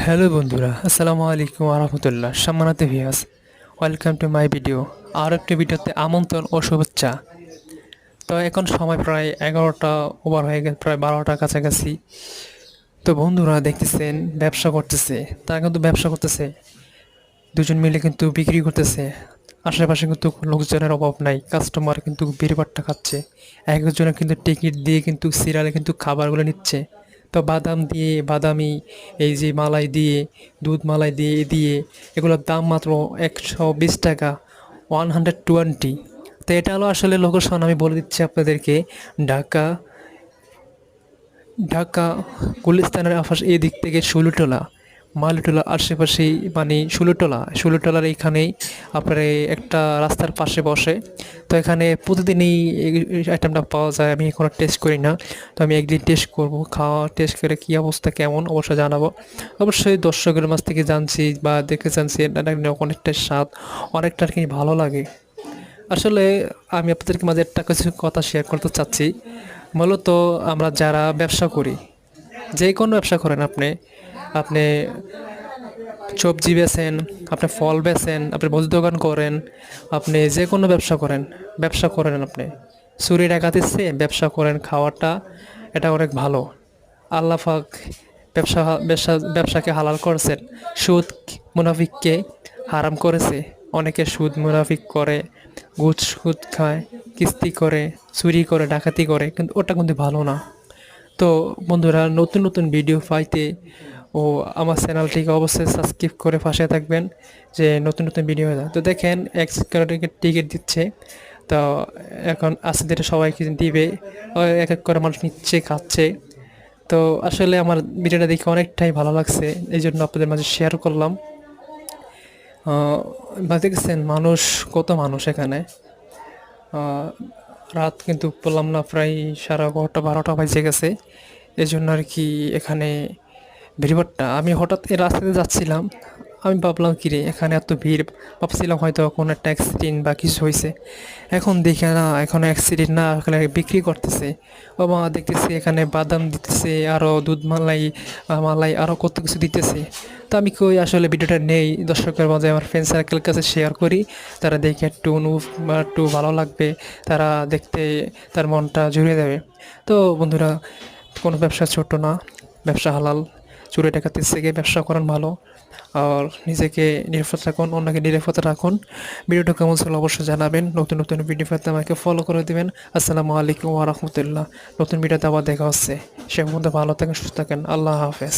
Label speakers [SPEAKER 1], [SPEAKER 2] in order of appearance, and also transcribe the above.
[SPEAKER 1] Hello বন্ধুরা, আসসালামু আলাইকুম আরহামতুল্লাহ। সম্মানিত viewers, welcome to my video. আর একটি ভিডিওতে আমন্ত্রণ ও শুভেচ্ছা। তো এখন সময় প্রায় 11টা ওভার হয়ে গেছে, প্রায় 12টার কাছাকাছি। তো বন্ধুরা দেখতেছেন ব্যবসা করতেছে, তারা কিন্তু ব্যবসা করতেছে, দুজন মিলে কিন্তু বিক্রি করতেছে। আশেপাশে কিন্তু লোকজনের অভাব নাই, কাস্টমার কিন্তু বিড়বাট্টা খাচ্ছে। এক একজনের কিন্তু টিকিট দিয়ে কিন্তু সিরিয়ালে কিন্তু খাবারগুলো নিচ্ছে। তো বাদাম দিয়ে, বাদামি, এই যে মালাই দিয়ে, দুধ মালাই দিয়ে দিয়ে এগুলোর দাম মাত্র 120 টাকা, 120। তো এটা হলো আসলে লোকেশন, আমি বলে দিচ্ছি আপনাদেরকে। ঢাকা, ঢাকা গুলিস্তানের এই দিক থেকে ষোলোটোলা, মালিটোলা আশেপাশেই, মানে ষোলোটোলার এইখানেই আপনার এই একটা রাস্তার পাশে বসে। তো এখানে প্রতিদিনই এই আইটেমটা পাওয়া যায়। আমি এখনও টেস্ট করি না, তো আমি একদিন টেস্ট করব, খাওয়া টেস্ট করে কী অবস্থা কেমন অবশ্যই জানাবো। অবশ্যই দর্শকের মাছ থেকে জানছি বা দেখে জানছি এটা অনেকটা স্বাদ, অনেকটা আর কি ভালো লাগে। আসলে আমি আপনাদেরকে মাঝে একটা কিছু কথা শেয়ার করতে চাচ্ছি। মূলত আমরা যারা ব্যবসা করি, যে কোনো ব্যবসা করেন আপনি, আপনি সবজি বেচেন, আপনি ফল বেচেন, আপনি মুদি দোকান করেন, আপনি যে কোনো ব্যবসা করেন আপনি চুরি ডাকাতির চেয়ে ব্যবসা করেন, খাওয়াটা এটা অনেক ভালো। আল্লাহ পাক ব্যবসাকে হালাল করেছেন, সুদ মুনাফিককে হারাম করেছে। অনেকে সুদ মুনাফিক করে, সুদ খায়, কিস্তি করে, চুরি করে, ডাকাতি করে, কিন্তু ওটা কিন্তু ভালো না। তো বন্ধুরা, নতুন নতুন ভিডিও পাইতে ও আমার চ্যানেলটিকে অবশ্যই সাবস্ক্রাইব করে পাশে থাকবেন, যে নতুন নতুন ভিডিও হয়। তো দেখেন এক টিকিট দিচ্ছে। তো এখন আস্তে ধীরে সবাইকে দিবে, এক এক করে মানুষ নিচ্ছে, খাচ্ছে। তো আসলে আমার ভিডিওটা দেখে অনেকটাই ভালো লাগছে, এই জন্য আপনাদের মাঝে শেয়ার করলাম। বা দেখছেন মানুষ, কত মানুষ এখানে। রাত কিন্তু বললাম না, প্রায় 11:30-12টা বাজে গেছে। এই জন্য আর কি এখানে ভিড়ভাট্টা। আমি হঠাৎ এই রাস্তাতে যাচ্ছিলাম, আমি ভাবলাম কী রে এখানে এত ভিড়, ভাবছিলাম হয়তো কোনো একটা অ্যাক্সিডেন্ট বা কিছু হয়েছে। এখন দেখে না, এখন অ্যাক্সিডেন্ট না, এখানে বিক্রি করতেছে। ও মা, দেখতেছি এখানে বাদাম দিতেছে, আরও দুধ মালাই, মালাই আরও কত কিছু দিতেছে। তো আমি কই আসলে ভিডিওটা নেই, দর্শকের মাঝে আমার ফ্রেন্ড সার্কেলের কাছে শেয়ার করি, তারা দেখে একটু বা একটু ভালো লাগবে, তারা দেখতে তার মনটা জুড়িয়ে দেবে। তো বন্ধুরা, কোনো ব্যবসা ছোট না, ব্যবসা হালাল। চুরি ডাকাতির থেকে ব্যবসা করেন ভালো। আর নিজেকে নিরাপদ রাখুন, অন্যকে নিরাপদ রাখুন। ভিডিওটা কেমন ছিল অবশ্যই জানাবেন। নতুন নতুন ভিডিও পেতে আমাকে ফলো করে দেবেন। আসসালামু আলাইকুম ওয়া রাহমাতুল্লাহ। নতুন ভিডিওতে আবার দেখা হচ্ছে। সে পর্যন্ত ভালো থাকেন, সুস্থ থাকেন। আল্লাহ হাফেজ।